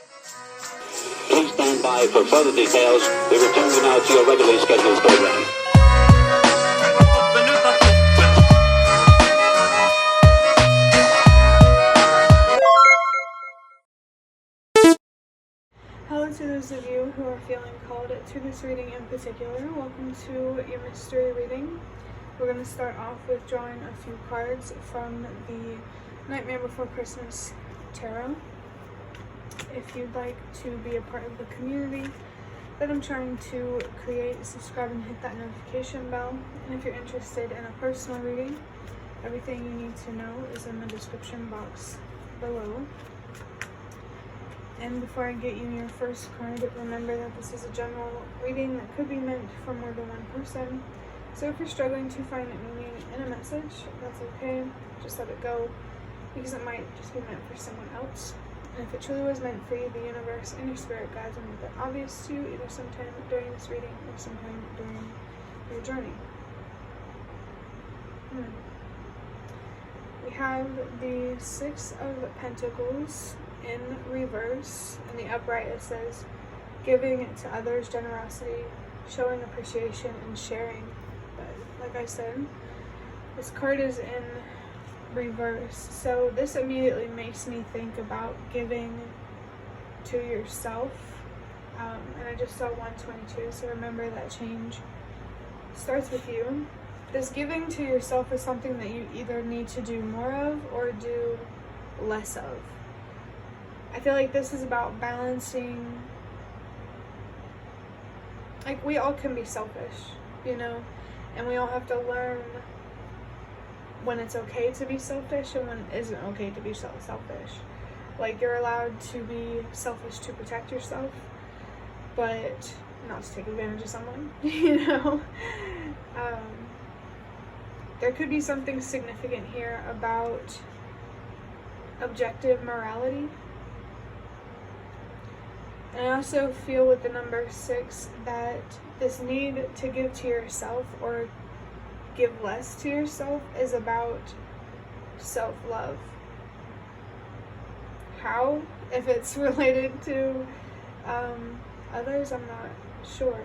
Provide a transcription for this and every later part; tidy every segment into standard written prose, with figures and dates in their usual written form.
Please stand by for further details. We return you now to your regularly scheduled program. Hello to those of you who are feeling called to this reading in particular. Welcome to your mystery reading. We're going to start off with drawing a few cards from the Nightmare Before Christmas Tarot. If you'd like to be a part of the community that I'm trying to create, subscribe and hit that notification bell. And if you're interested in a personal reading, everything you need to know is in the description box below. And before I get you your first card, remember that this is a general reading that could be meant for more than one person. So if you're struggling to find meaning in a message, that's okay. Just let it go, because it might just be meant for someone else. And if it truly was meant for you, the universe and your spirit guides will make that obvious to you either sometime during this reading or sometime during your journey. We have the Six of Pentacles in reverse. In the upright it says, giving to others, generosity, showing appreciation, and sharing. But like I said, this card is in reverse, so this immediately makes me think about giving to yourself. And I just saw 122, so remember that change starts with you. This giving to yourself is something that you either need to do more of or do less of. I feel like this is about balancing. Like, we all can be selfish, you know, and we all have to learn when it's okay to be selfish and when it isn't okay to be selfish. Like, you're allowed to be selfish to protect yourself, but not to take advantage of someone, you know. There could be something significant here about objective morality. And I also feel with the number 6 that this need to give to yourself or give less to yourself is about self-love. How? If it's related to others, I'm not sure.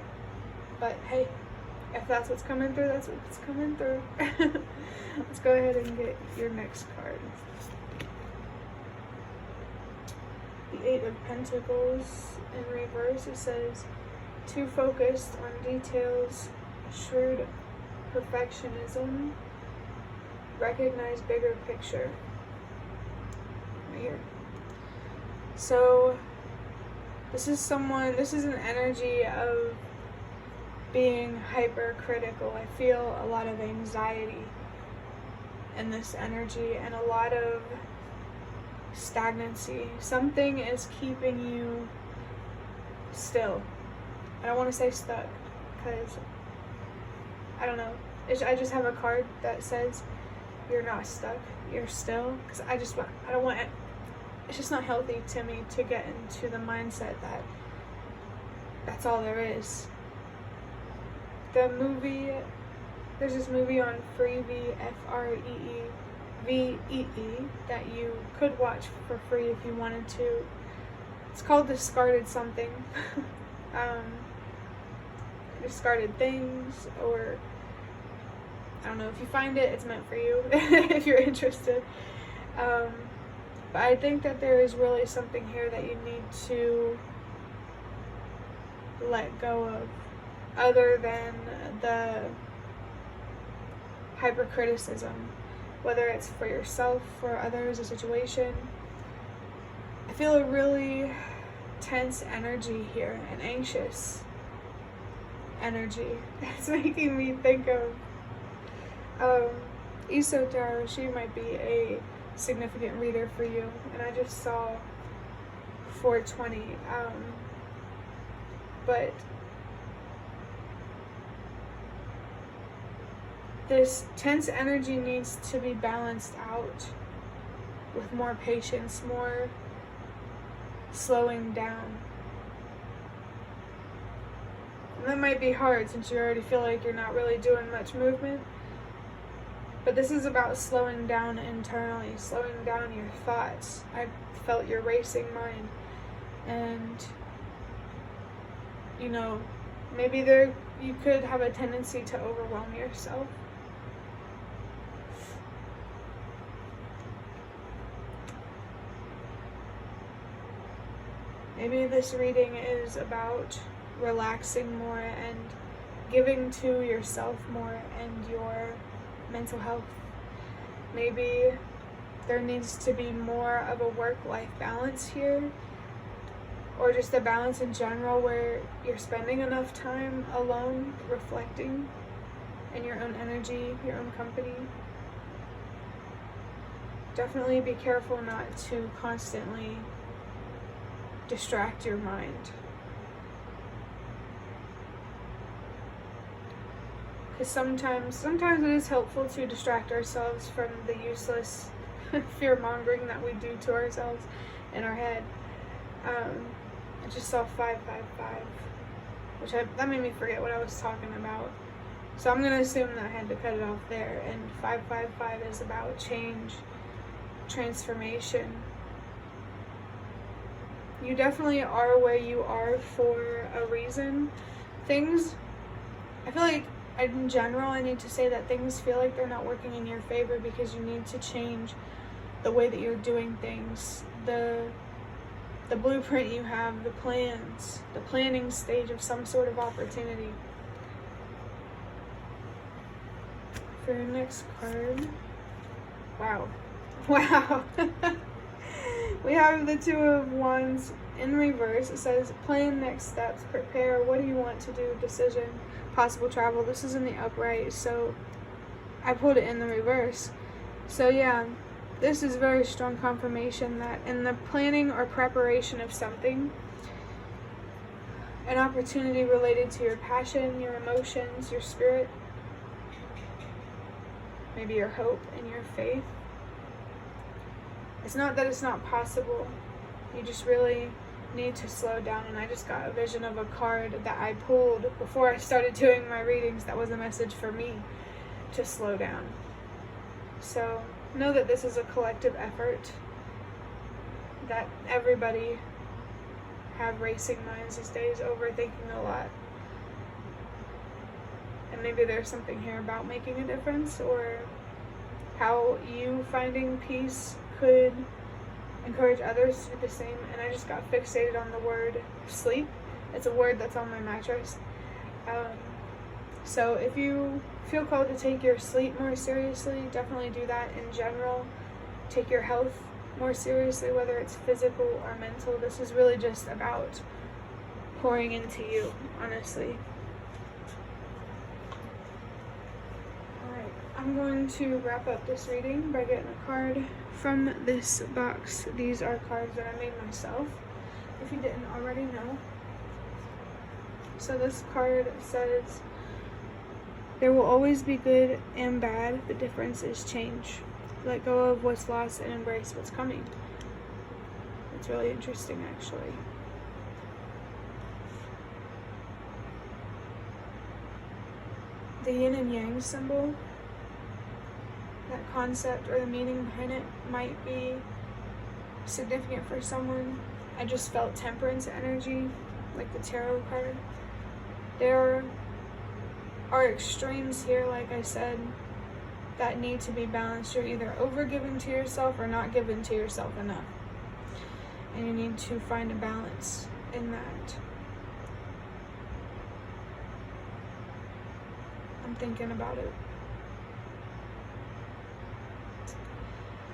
But hey, if that's what's coming through, that's what's coming through. Let's go ahead and get your next card. The Eight of Pentacles in reverse, it says, too focused on details, shrewd perfectionism, recognize bigger picture. Right here. So this is an energy of being hypercritical. I feel a lot of anxiety in this energy and a lot of stagnancy. Something is keeping you still. I don't want to say stuck, because I don't know. I just have a card that says you're not stuck, you're still. Because I don't want it. It's just not healthy to me to get into the mindset that that's all there is. There's this movie on Freevee, Freevee, that you could watch for free if you wanted to. It's called Discarded Something. Discarded Things, or I don't know. If you find it, it's meant for you if you're interested. But I think that there is really something here that you need to let go of, other than the hypercriticism, whether it's for yourself, for others, a situation. I feel a really tense energy here, an anxious energy. It's making me think of Iso Tarot. She might be a significant reader for you, and I just saw 420. But this tense energy needs to be balanced out with more patience, more slowing down. And that might be hard since you already feel like you're not really doing much movement. But this is about slowing down internally, slowing down your thoughts. I felt your racing mind. And, you know, maybe you could have a tendency to overwhelm yourself. Maybe this reading is about relaxing more and giving to yourself more and your mental health. Maybe there needs to be more of a work-life balance here, or just a balance in general where you're spending enough time alone, reflecting in your own energy, your own company. Definitely be careful not to constantly distract your mind. Because sometimes it is helpful to distract ourselves from the useless fear-mongering that we do to ourselves in our head. I just saw 555, which that made me forget what I was talking about. So I'm going to assume that I had to cut it off there. And 555 is about change, transformation. You definitely are where you are for a reason. I feel like in general, I need to say that things feel like they're not working in your favor because you need to change the way that you're doing things. The blueprint you have, the plans, the planning stage of some sort of opportunity. For your next card, wow. We have the Two of Wands in reverse. It says plan next steps, prepare, what do you want to do, decision, possible travel. This is in the upright, so I pulled it in the reverse. So yeah, this is very strong confirmation that in the planning or preparation of something, an opportunity related to your passion, your emotions, your spirit, maybe your hope and your faith. It's not that it's not possible. You just really need to slow down. And I just got a vision of a card that I pulled before I started doing my readings that was a message for me to slow down. So know that this is a collective effort, that everybody have racing minds these days, overthinking a lot. And maybe there's something here about making a difference, or how you finding peace could encourage others to do the same. And I just got fixated on the word sleep. It's a word that's on my mattress. So if you feel called to take your sleep more seriously, definitely do that. In general, take your health more seriously, whether it's physical or mental. This is really just about pouring into you, honestly. Alright, I'm going to wrap up this reading by getting a card from this box. These are cards that I made myself, if you didn't already know. So this card says, there will always be good and bad. The difference is change. Let go of what's lost and embrace what's coming. It's really interesting, actually. The yin and yang symbol, that concept or the meaning behind it might be significant for someone. I just felt temperance energy, like the tarot card. There are extremes here, like I said, that need to be balanced. You're either over giving to yourself or not giving to yourself enough. And you need to find a balance in that. I'm thinking about it.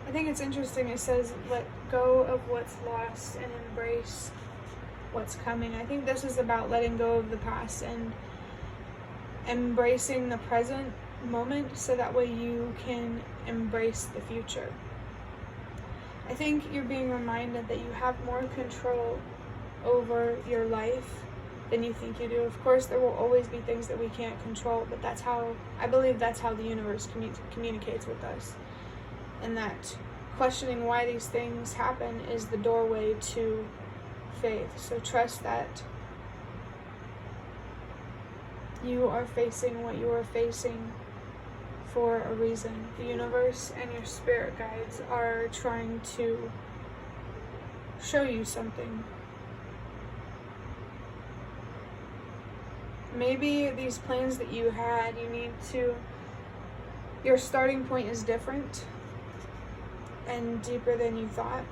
I think it's interesting. It says, let go of what's lost and embrace what's coming. I think this is about letting go of the past and embracing the present moment so that way you can embrace the future. I think you're being reminded that you have more control over your life than you think you do. Of course, there will always be things that we can't control, but I believe that's how the universe communicates with us. And that questioning why these things happen is the doorway to faith. So trust that you are facing what you are facing for a reason. The universe and your spirit guides are trying to show you something. maybe these plans that you had, your starting point is different and deeper than you thought.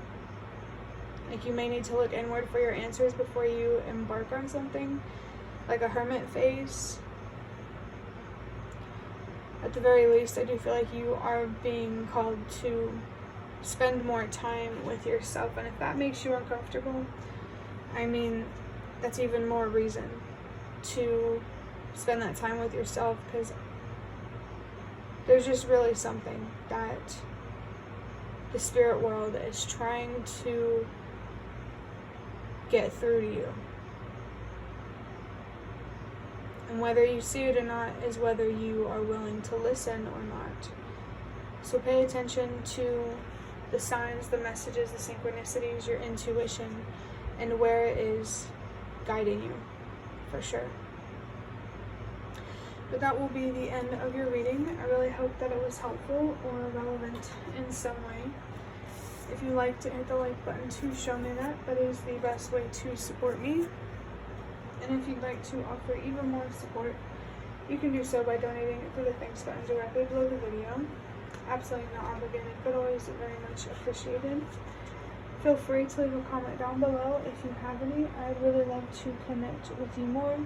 Like, you may need to look inward for your answers before you embark on something, like a hermit phase. At the very least, I do feel like you are being called to spend more time with yourself, and if that makes you uncomfortable, I mean, that's even more reason to spend that time with yourself, because there's just really something that the spirit world is trying to get through to you. And whether you see it or not is whether you are willing to listen or not. So pay attention to the signs, the messages, the synchronicities, your intuition, and where it is guiding you, for sure. But that will be the end of your reading. I really hope that it was helpful or relevant in some way. If you like to hit the like button to show me that is the best way to support me. And if you'd like to offer even more support, you can do so by donating it through the thanks button directly below the video. Absolutely not obligated, but always very much appreciated. Feel free to leave a comment down below if you have any. I'd really love to connect with you more.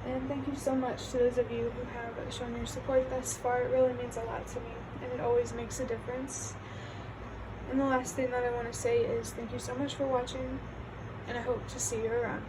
And thank you so much to those of you who have shown your support thus far. It really means a lot to me, and it always makes a difference. And the last thing that I want to say is thank you so much for watching, and I hope to see you around.